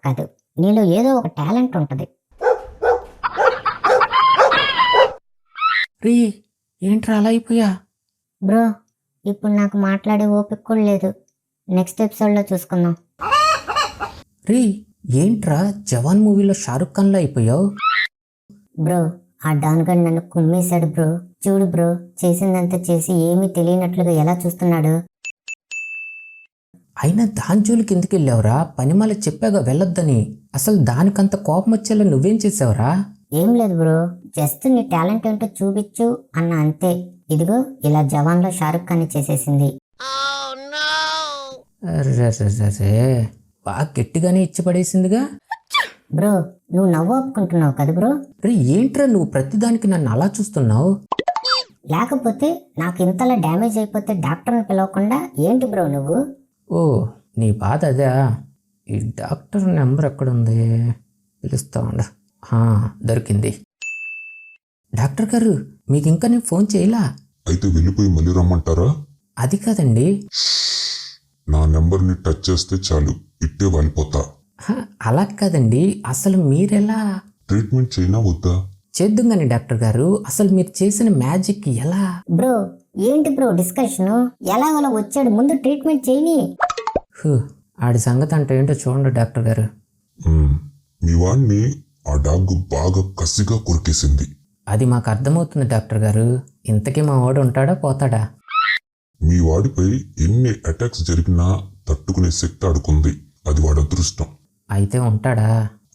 కాదు, నీలో ఏదో ఒక టాలెంట్ ఉంటుంది. రీ ఏంట్రా అలా అయిపోయా? బ్రో, ఇప్పుడు నాకు మాట్లాడే ఓపిక కూడా లేదు. నెక్స్ట్ ఎపిసోడ్లో చూసుకుందాం. రీ ఏంట్రా జవాన్ మూవీలో షారుఖ్ ఖాన్లో అయిపోయావు? బ్రో, ఆ డాన్ గడ్ నన్ను కుమ్మేశాడు బ్రో. చూడు బ్రో, చేసిందంతా చేసి ఏమీ తెలియనట్లుగా ఎలా చూస్తున్నాడు. అయినా దాని జోలికి ఎందుకు వెళ్ళావురా? పనిమాల చెప్పాగా వెళ్ళొద్దని. అసలు దానికంత కోపం వచ్చేలా నువ్వేం చేసావురా? ఏం లేదు బ్రో, జస్ట్ నీ టాలెంట్ ఏంటో చూపించు అన్న అంతే. ఇదిగో ఇలా జవాన్లో షారుఖ్ ఖాన్ చేసేసింది. అరే బాగా గట్టిగానే ఇచ్చి పడేసిందిగా. బ్రో, నువ్వు నవ్వు ఆపుకుంటున్నావు కదా బ్రో. రే ఏంట్రా నువ్వు ప్రతిదానికి నన్ను అలా చూస్తున్నావు? లేకపోతే నాకు ఇంతలా డ్యామేజ్ అయిపోతే డాక్టర్ని పిలవకుండా ఏంటి బ్రో నువ్వు? ఓ నీ బాధ అదే. ఈ డాక్టర్ నెంబర్ ఎక్కడుంది? పిలుస్తా ఉండ. దొరికింది. డాక్టర్ గారు మీకు ఇంకా నేను ఫోన్ చేయలా? అయితే వెళ్ళిపోయి మళ్ళీ రమ్మంటారా? అది కాదండి. నా నెంబర్ని టచ్ చేస్తే చాలు, ఇట్టే వాలిపోతా. అలా కాదండి, అసలు మీరెలా ట్రీట్మెంట్ చేయనా వద్దా? చేద్దాం కానీ డాక్టర్ గారు, అసలు మీరు చేసిన మ్యాజిక్ ఎలా? బ్రో ఏంటి బ్రో డిస్కషన్? ఎలాగోలా వచ్చాడు, ముందు ట్రీట్మెంట్ చేయని. ఆడి సంగతి అంటే ఏంటో చూడండి డాక్టర్ గారు. మీ వాడిని ఆ డాగ్ బాగా కసిగా కొరికేసింది. అది మాకు అర్థమవుతుంది డాక్టర్ గారు. ఇంతకీ మా వాడు ఉంటాడా పోతాడా? మీ వాడిపై ఎన్ని అటాక్స్ జరిగినా తట్టుకునే శక్తి ఆడుకుంది. అది వాడి అదృష్టం. అయితే ఉంటాడా?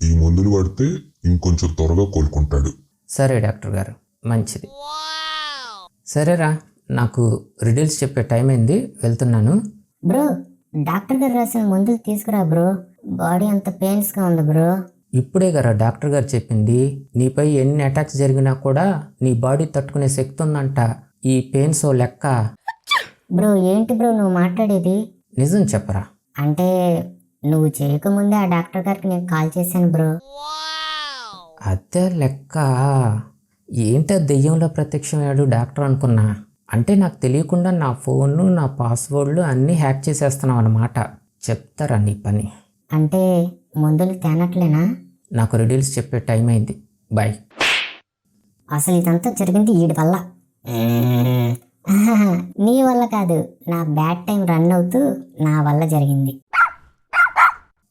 ఈ మందులు వాడితే ఇంకొంచెం త్వరగా కోలుకుంటాడు. సరే డాక్టర్ గారు, మంచిది. సరేరా, నాకు రిడిల్స్ చెప్పే టైం అయింది, వెళ్తున్నాను. బ్రో, డాక్టర్ గారు రాసిన మందులు తీసుకురా బ్రో. బాడీ అంత పెయిన్స్గా ఉంది బ్రో. ఇప్పుడే కదా డాక్టర్ గారు చెప్పింది, నీపై ఎన్ని అటాక్స్ జరిగినా కూడా నీ బాడీ తట్టుకునే శక్తి ఉందంట. ఈ పెయిన్స్ ఓ లెక్క. బ్రో ఏంటి బ్రో నువ్వు మాట్లాడేది? నిజం చెప్పరా? అంటే నువ్వు చేయకముందే ఆ డాక్టర్ గారికి నేను కాల్ చేశాను బ్రో. అదే లెక్క. ఏంటో దెయ్యంలో ప్రత్యక్షమయ్యాడు డాక్టర్ అనుకున్నా. అంటే నాకు తెలియకుండా నా ఫోన్లు, నా పాస్వర్డ్లు అన్నీ హ్యాక్ చేసేస్తున్నావు అన్నమాట. చెప్తారా నీ పని? అంటే మందులు తేనట్లేనా? నాకు రిడిల్స్ చెప్పే టైం అయింది, బాయ్. అసలు ఇదంతా జరిగింది వీడి వల్ల. నీ వల్ల కాదు, నా బ్యాడ్ టైం రన్ అవుతూ నా వల్ల జరిగింది.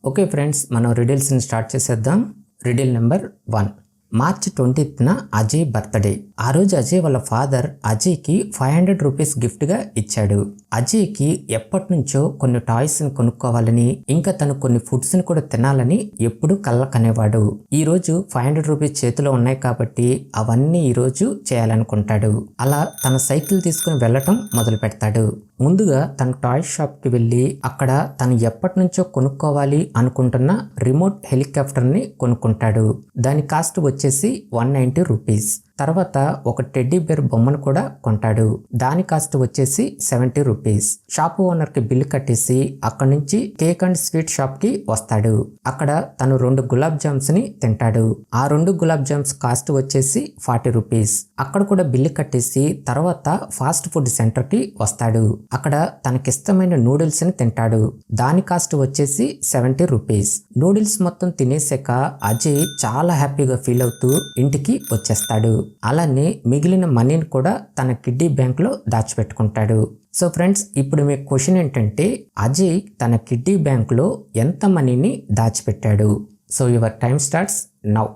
ఓకే ఫ్రెండ్స్, మనం రిడిల్స్ని స్టార్ట్ చేసేద్దాం. Riddle number 1. మార్చ్ 20న అజయ్ బర్త్డే. ఆ రోజు అజయ్ వాళ్ళ ఫాదర్ అజయ్కి 500 రూపీస్ గిఫ్ట్గా ఇచ్చాడు. అజయ్కి ఎప్పటి నుంచో కొన్ని టాయ్స్ని కొనుక్కోవాలని, ఇంకా తను కొన్ని ఫుడ్స్ని కూడా తినాలని ఎప్పుడూ కళ్ళ కనేవాడు. ఈ రోజు 500 రూపీస్ చేతిలో ఉన్నాయి కాబట్టి అవన్నీ ఈ రోజు చేయాలనుకుంటాడు. అలా తన సైకిల్ తీసుకుని వెళ్ళటం మొదలు పెడతాడు. ముందుగా తన టాయ్ షాప్కి వెళ్ళి అక్కడ తను ఎప్పటి నుంచో కొనుక్కోవాలి అనుకుంటున్న రిమోట్ హెలికాప్టర్ని కొనుక్కుంటాడు. దాని కాస్ట్ వచ్చేసి 190 రూపీస్. తర్వాత ఒక టెడ్డీ బేర్ బొమ్మను కూడా కొంటాడు. దాని కాస్ట్ వచ్చేసి 70 రూపీస్. షాప్ ఓనర్కి బిల్లు కట్టేసి అక్కడి నుంచి కేక్ అండ్ స్వీట్ షాప్కి వస్తాడు. అక్కడ తను 2 గులాబ్ జామ్స్ ని తింటాడు. ఆ 2 గులాబ్ జామ్స్ కాస్ట్ వచ్చేసి 40 రూపీస్. అక్కడ కూడా బిల్లు కట్టేసి తర్వాత ఫాస్ట్ ఫుడ్ సెంటర్కి వస్తాడు. అక్కడ తనకిష్టమైన నూడిల్స్ ని తింటాడు. దాని కాస్ట్ వచ్చేసి 70 రూపీస్. నూడిల్స్ మొత్తం తినేసాక అజయ్ చాలా హ్యాపీగా ఫీల్ అవుతూ ఇంటికి వచ్చేస్తాడు. అలానే మిగిలిన మనీని కూడా తన కిడ్డీ బ్యాంక్లో దాచిపెట్టుకుంటాడు. సో ఫ్రెండ్స్, ఇప్పుడు మీ క్వశ్చన్ ఏంటంటే అజయ్ తన కిడ్డీ బ్యాంక్లో ఎంత మనీని దాచిపెట్టాడు? So your time starts now.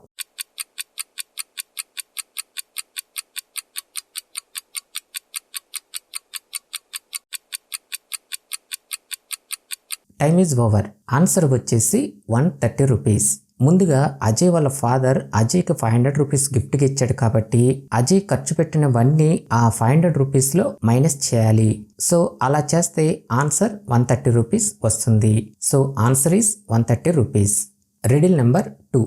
Time is over. Answer వచ్చేసి 130 రూపీస్. ముందుగా అజయ్ వాళ్ళ ఫాదర్ అజయ్కి 500 రూపీస్ గిఫ్ట్గా ఇచ్చాడు కాబట్టి అజయ్ ఖర్చు పెట్టినవన్నీ ఆ 500 రూపీస్లో మైనస్ చేయాలి. సో అలా చేస్తే ఆన్సర్ 130 రూపీస్ వస్తుంది. So answer is 130 rupees. Riddle number 2.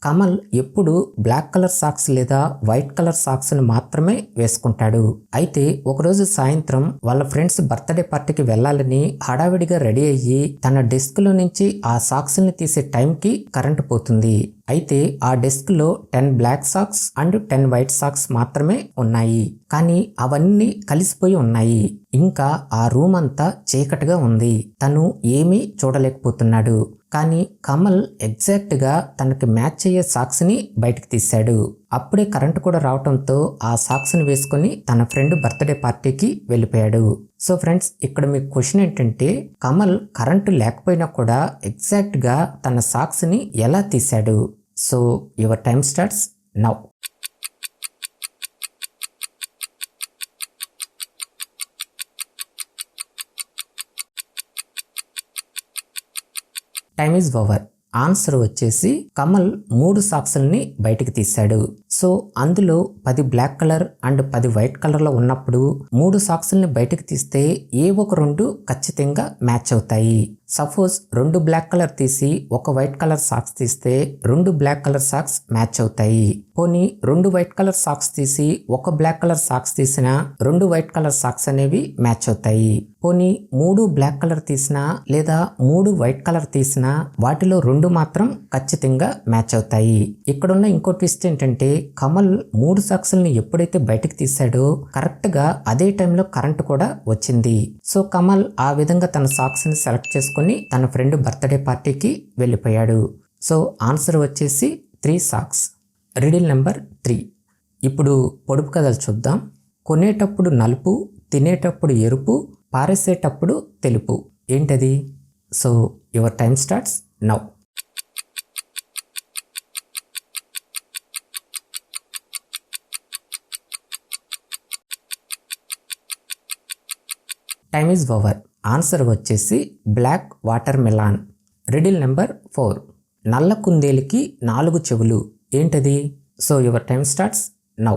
Kamal ఎప్పుడు బ్లాక్ కలర్ సాక్స్ లేదా వైట్ కలర్ సాక్స్ని మాత్రమే వేసుకుంటాడు. అయితే ఒకరోజు సాయంత్రం వాళ్ళ ఫ్రెండ్స్ బర్త్డే పార్టీకి వెళ్ళాలని హడావిడిగా రెడీ అయ్యి తన డెస్క్లో నుంచి ఆ సాక్స్ని తీసే టైంకి కరెంటు పోతుంది. అయితే ఆ డెస్క్లో 10 black socks and 10 white socks మాత్రమే ఉన్నాయి. కానీ అవన్నీ కలిసిపోయి ఉన్నాయి. ఇంకా ఆ రూమ్ అంతా చీకటిగా ఉంది. తను ఏమీ చూడలేకపోతున్నాడు. కానీ కమల్ ఎగ్జాక్ట్గా తనకి మ్యాచ్ అయ్యే సాక్స్ని బయటకు తీశాడు. అప్పుడే కరెంటు కూడా రావడంతో ఆ సాక్స్ని వేసుకొని తన ఫ్రెండ్ బర్త్డే పార్టీకి వెళ్ళిపోయాడు. సో ఫ్రెండ్స్, ఇక్కడ మీకు క్వశ్చన్ ఏంటంటే కమల్ కరెంటు లేకపోయినా కూడా ఎగ్జాక్ట్గా తన సాక్స్ని ఎలా తీశాడు? So your time starts now. Time is over. Answer వచ్చేసి కమల్ 3 సాక్స్ని బయటికి తీశాడు. సో అందులో 10 బ్లాక్ కలర్ అండ్ 10 వైట్ కలర్లో ఉన్నప్పుడు 3 సాక్స్ని బయటికి తీస్తే ఏ ఒక 2 ఖచ్చితంగా మ్యాచ్ అవుతాయి. సపోజ్ 2 బ్లాక్ కలర్ తీసి 1 వైట్ కలర్ సాక్స్ తీస్తే 2 బ్లాక్ కలర్ సాక్స్ మ్యాచ్ అవుతాయి. పోనీ 2 వైట్ కలర్ సాక్స్ తీసి 1 బ్లాక్ కలర్ సాక్స్ తీసిన 2 వైట్ కలర్ సాక్స్ అనేవి మ్యాచ్ అవుతాయి. పోనీ 3 బ్లాక్ కలర్ తీసినా లేదా 3 వైట్ కలర్ తీసినా వాటిలో 2 మాత్రం ఖచ్చితంగా మ్యాచ్ అవుతాయి. ఇక్కడున్న ఇంకో ట్విస్ట్ ఏంటంటే కమల్ 3 సాక్స్ని ఎప్పుడైతే బయటకు తీశాడో కరెక్ట్గా అదే టైంలో కరెంట్ కూడా వచ్చింది. సో కమల్ ఆ విధంగా తన సాక్స్ని సెలెక్ట్ చేసుకొని తన ఫ్రెండ్ బర్త్డే పార్టీకి వెళ్ళిపోయాడు. సో ఆన్సర్ వచ్చేసి 3 సాక్స్. Riddle number 3. ఇప్పుడు పొడుపు కథలు చూద్దాం. కొనేటప్పుడు నలుపు, తినేటప్పుడు ఎరుపు, పారేసేటప్పుడు తెలుపు. ఏంటది? So your time starts now. Time is over. Answer వచ్చేసి black watermelon. Riddle number 4. నల్ల కుందేలుకి 4 చెవులు. ఏంటది? So your time starts now.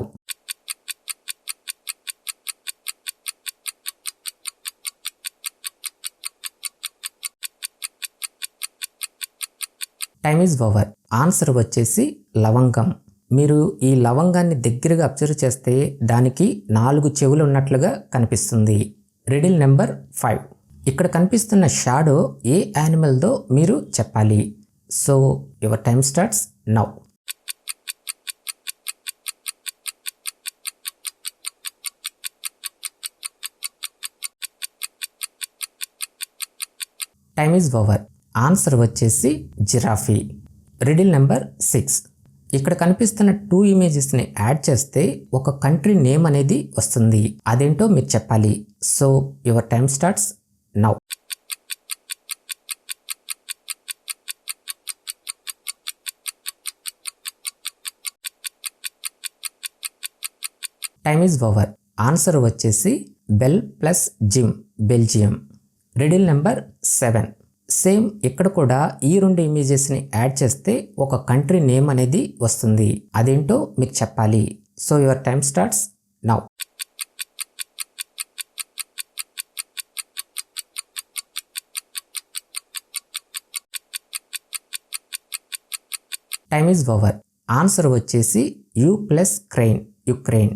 Time is over. Answer వచ్చేసి లవంగం. మీరు ఈ లవంగాన్ని దగ్గరగా అబ్జర్వ్ చేస్తే దానికి 4 చెవులు ఉన్నట్లుగా కనిపిస్తుంది. Riddle number 5. ఇక్కడ కనిపిస్తున్న షాడో ఏ యానిమల్దో మీరు చెప్పాలి. So your time starts now. Time is over. Answer వచ్చేసి జిరాఫీ. Riddle number 6. ఇక్కడ కనిపిస్తున్న 2 ఇమేజెస్ని యాడ్ చేస్తే ఒక కంట్రీ నేమ్ అనేది వస్తుంది. అదేంటో మీరు చెప్పాలి. So your time starts now. Time is over. Answer వచ్చేసి bell plus gym, Belgium. Riddle number 7. Same ఇక్కడ కూడా ఈ 2 ఇమేజెస్ని యాడ్ చేస్తే ఒక కంట్రీ నేమ్ అనేది వస్తుంది. అదేంటో మీకు చెప్పాలి. So your time starts now. Time is over. Answer వచ్చేసి u plus crane, Ukraine.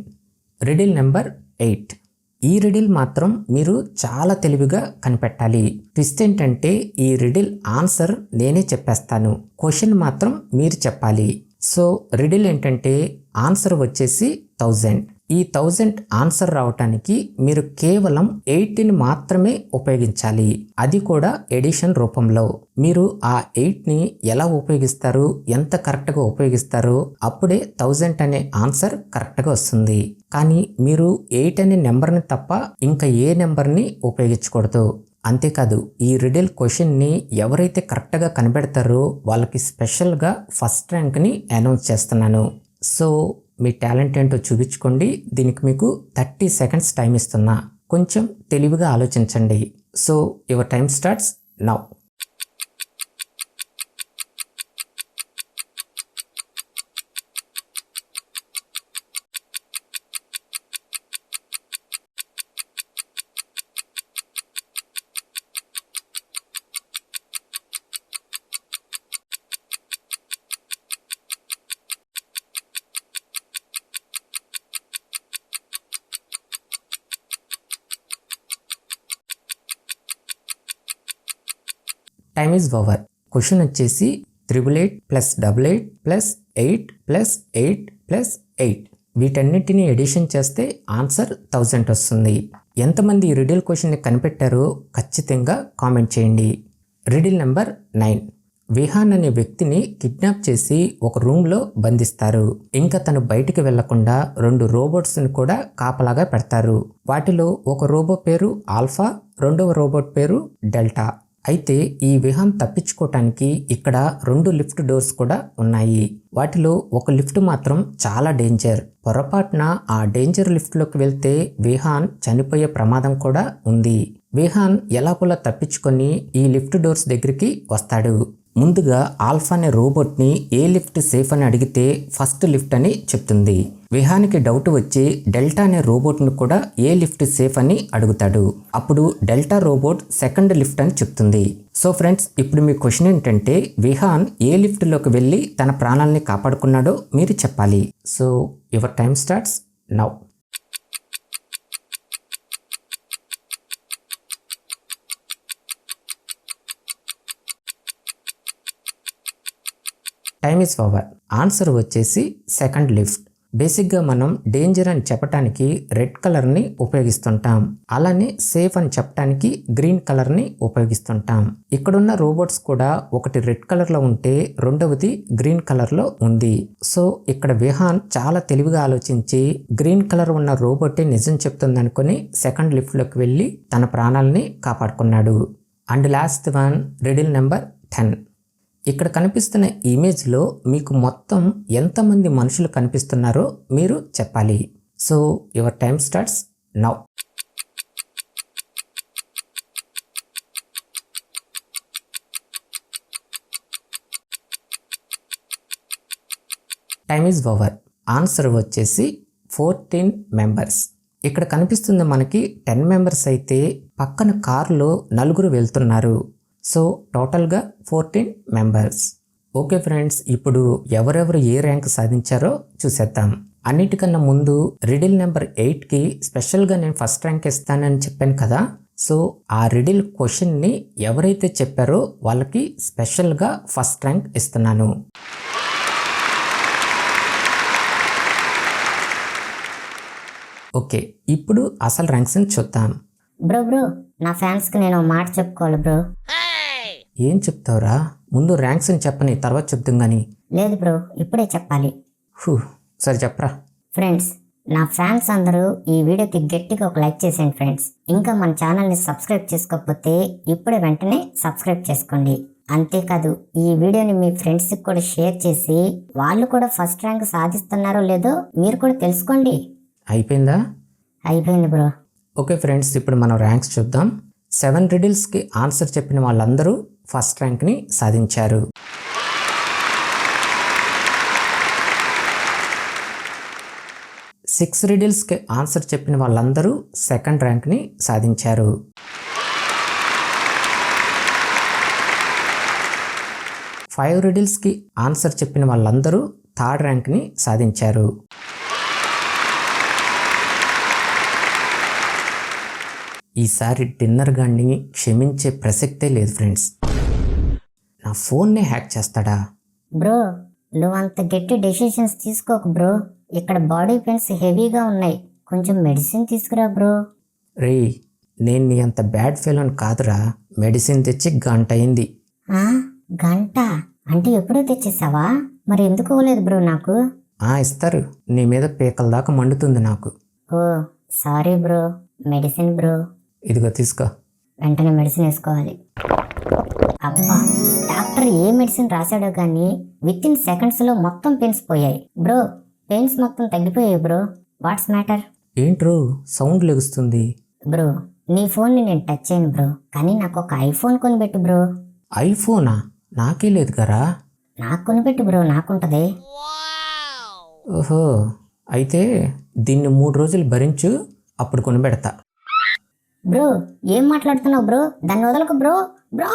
Riddle number 8. ఈ రిడిల్ మాత్రం మీరు చాలా తెలివిగా కనిపెట్టాలి. ట్విస్ట్ ఏంటంటే ఈ రిడిల్ ఆన్సర్ నేనే చెప్పేస్తాను, క్వశ్చన్ మాత్రం మీరు చెప్పాలి. సో రిడిల్ ఏంటంటే ఆన్సర్ వచ్చేసి 1000. ఈ 1000 ఆన్సర్ రావటానికి మీరు కేవలం 8ని మాత్రమే ఉపయోగించాలి. అది కూడా ఎడిషన్ రూపంలో. మీరు ఆ 8ని ఎలా ఉపయోగిస్తారు, ఎంత కరెక్ట్గా ఉపయోగిస్తారో అప్పుడే 1000 అనే ఆన్సర్ కరెక్ట్గా వస్తుంది. కానీ మీరు 8 అనే నెంబర్ని తప్ప ఇంకా ఏ నెంబర్ని ఉపయోగించకూడదు. అంతేకాదు ఈ రిడిల్ క్వశ్చన్ని ఎవరైతే కరెక్ట్గా కనిపెడతారో వాళ్ళకి స్పెషల్గా ఫస్ట్ ర్యాంక్ని అనౌన్స్ చేస్తున్నాను. సో మీ టాలెంట్ ఏంటో చూపించుకోండి. దీనికి మీకు 30 సెకండ్స్ టైం ఇస్తున్నా. కొంచెం తెలివిగా ఆలోచించండి. So your time starts now. Time is over. Question వచ్చేసి 888 ప్లస్ 88 ప్లస్ 8 ప్లస్ 8 ప్లస్ 8 వీటన్నిటిని ఎడిషన్ చేస్తే ఆన్సర్ 1000 వస్తుంది. ఎంతమంది ఈ రిడిల్ క్వశ్చన్ని కనిపెట్టారో ఖచ్చితంగా కామెంట్ చేయండి. Riddle number 9. విహాన్ అనే వ్యక్తిని కిడ్నాప్ చేసి ఒక రూమ్లో బంధిస్తారు. ఇంకా తను బయటికి వెళ్లకుండా 2 రోబోట్స్ని కూడా కాపలాగా పెడతారు. వాటిలో ఒక రోబో పేరు ఆల్ఫా, రెండవ రోబోట్ పేరు డెల్టా. అయితే ఈ విహాన్ తప్పించుకోవటానికి ఇక్కడ 2 లిఫ్ట్ డోర్స్ కూడా ఉన్నాయి. వాటిలో ఒక లిఫ్ట్ మాత్రం చాలా డేంజర్. పొరపాటున ఆ డేంజర్ లిఫ్ట్లోకి వెళ్తే విహాన్ చనిపోయే ప్రమాదం కూడా ఉంది. విహాన్ ఎలాగోలా తప్పించుకొని ఈ లిఫ్ట్ డోర్స్ దగ్గరికి వస్తాడు. ముందుగా ఆల్ఫా అనే రోబోట్ని ఏ లిఫ్ట్ సేఫ్ అని అడిగితే ఫస్ట్ లిఫ్ట్ అని చెప్తుంది. విహాన్కి డౌట్ వచ్చి డెల్టా అనే రోబోట్ను కూడా ఏ లిఫ్ట్ సేఫ్ అని అడుగుతాడు. అప్పుడు డెల్టా రోబోట్ సెకండ్ లిఫ్ట్ అని చెప్తుంది. సో ఫ్రెండ్స్, ఇప్పుడు మీ క్వశ్చన్ ఏంటంటే విహాన్ ఏ లిఫ్ట్లోకి వెళ్ళి తన ప్రాణాలని కాపాడుకున్నాడో మీరు చెప్పాలి. So your time starts now. Time is over. Answer వచ్చేసి సెకండ్ లిఫ్ట్. బేసిక్గా మనం డేంజర్ అని చెప్పడానికి రెడ్ కలర్ని ఉపయోగిస్తుంటాం. అలానే సేఫ్ అని చెప్పడానికి గ్రీన్ కలర్ని ఉపయోగిస్తుంటాం. ఇక్కడున్న రోబోట్స్ కూడా ఒకటి రెడ్ కలర్లో ఉంటే రెండవది గ్రీన్ కలర్లో ఉంది. సో ఇక్కడ విహాన్ చాలా తెలివిగా ఆలోచించి గ్రీన్ కలర్ ఉన్న రోబోటే నిజం చెప్తుంది అనుకుని సెకండ్ లిఫ్ట్లోకి వెళ్ళి తన ప్రాణాలని కాపాడుకున్నాడు. And last one, riddle number 10. ఇక్కడ కనిపిస్తున్న ఇమేజ్లో మీకు మొత్తం ఎంతమంది మనుషులు కనిపిస్తున్నారో మీరు చెప్పాలి. So your time starts now. Time is over. Answer వచ్చేసి 14 మెంబర్స్. ఇక్కడ కనిపిస్తుంది మనకి 10 మెంబర్స్ అయితే పక్కన కారులో 4 వెళ్తున్నారు. సో టోటల్గా 14 మెంబర్స్. ఓకే ఫ్రెండ్స్, ఇప్పుడు ఎవరెవరు ఏ ర్యాంక్ సాధించారో చూసేద్దాం. అన్నిటికన్నా ముందు రిడిల్ నెంబర్ 8కి స్పెషల్గా నేను ఫస్ట్ ర్యాంక్ ఇస్తానని చెప్పాను కదా. సో ఆ రిడిల్ క్వశ్చన్ని ఎవరైతే చెప్పారో వాళ్ళకి స్పెషల్గా ఫస్ట్ ర్యాంక్ ఇస్తున్నాను. ఓకే, ఇప్పుడు అసలు ర్యాంక్స్ని చూద్దాం. బ్రో నా ఫ్యాన్స్కి నేను మాట చెప్పుకోవాలి బ్రో. ఏం చెప్తావురా? ముందు ర్యాంక్స్ని చెప్పని, తర్వాత చెప్తాం కానీ. లేదు బ్రో, ఇప్పుడే చెప్పాలి. సరే చెప్పరా. ఫ్రెండ్స్, నా ఫ్యాన్స్ అందరూ ఈ వీడియోకి గట్టిగా ఒక లైక్ చేసేయండి ఫ్రెండ్స్. ఇంకా మన ఛానల్ని సబ్స్క్రైబ్ చేసుకోకపోతే ఇప్పుడే వెంటనే సబ్స్క్రైబ్ చేసుకోండి. అంతేకాదు ఈ వీడియోని మీ ఫ్రెండ్స్కి కూడా షేర్ చేసి వాళ్ళు కూడా ఫస్ట్ ర్యాంక్ సాధిస్తున్నారో లేదో మీరు కూడా తెలుసుకోండి. అయిపోయిందా? అయిపోయింది బ్రో. ఓకే ఫ్రెండ్స్, ఇప్పుడు మనం ర్యాంక్స్ చూద్దాం. 7 రిడిల్స్కి ఆన్సర్ చెప్పిన వాళ్ళందరూ ఫస్ట్ ర్యాంక్ని సాధించారు. 6 రిడిల్స్కి ఆన్సర్ చెప్పిన వాళ్ళందరూ సెకండ్ ర్యాంక్ని సాధించారు. 5 రిడిల్స్కి ఆన్సర్ చెప్పిన వాళ్ళందరూ థర్డ్ ర్యాంక్ని సాధించారు. ఈసారి డిన్నర్ గాన్ని క్షమించే ప్రసక్తే లేదు ఫ్రెండ్స్. నా ఫోన్నే హ్యాక్ చేస్తాడా? బ్రో నువ్వు అంత గట్టి డెసిషన్స్ తీసుకోకు బ్రో. ఇక్కడ బాడీ పెయిన్స్ హెవీగా ఉన్నాయి, కొంచెం మెడిసిన్ తీసుకురా బ్రో. రేయ్, నేను నీ అంత బ్యాడ్ ఫెలోన్ కాదురా. మెడిసిన్ తెచ్చి గంట అయింది. గంట అంటే ఎప్పుడో తెచ్చేసావా? మరి ఎందుకు ఇవ్వలేదు బ్రో నాకు? ఇస్తారు. నీ మీద పీకల దాకా మండుతుంది నాకు. ఓ సారీ బ్రో. Medicine bro. ఇదిగో తీసుకో. వెంటనే మెడిసిన్ వేసుకోవాలి. అబ్బా, డాక్టర్ ఏ మెడిసిన్ రాశాడో కానీ విత్ ఇన్ సెకండ్స్లో మొత్తం పెయిన్స్ పోయాయి బ్రో. పెయిన్స్ మొత్తం తగ్గిపోయాయి బ్రో. What's matter? ఏంట్రో సౌండ్ లెగుస్తుంది. బ్రో నీ ఫోన్ని నేను టచ్ చేయను బ్రో, కానీ నాకు ఒక ఐఫోన్ కొనిపెట్టు బ్రో. ఐఫోనా? నాకే లేదు కదా. నాకు కొనిపెట్టు బ్రో, నాకుంటది. ఓహో, అయితే దీన్ని 3 రోజులు భరించు, అప్పుడు కొనిపెడతా. బ్రో ఏం మాట్లాడుతున్నావు బ్రో? దాన్ని వదలకు బ్రో. బ్రో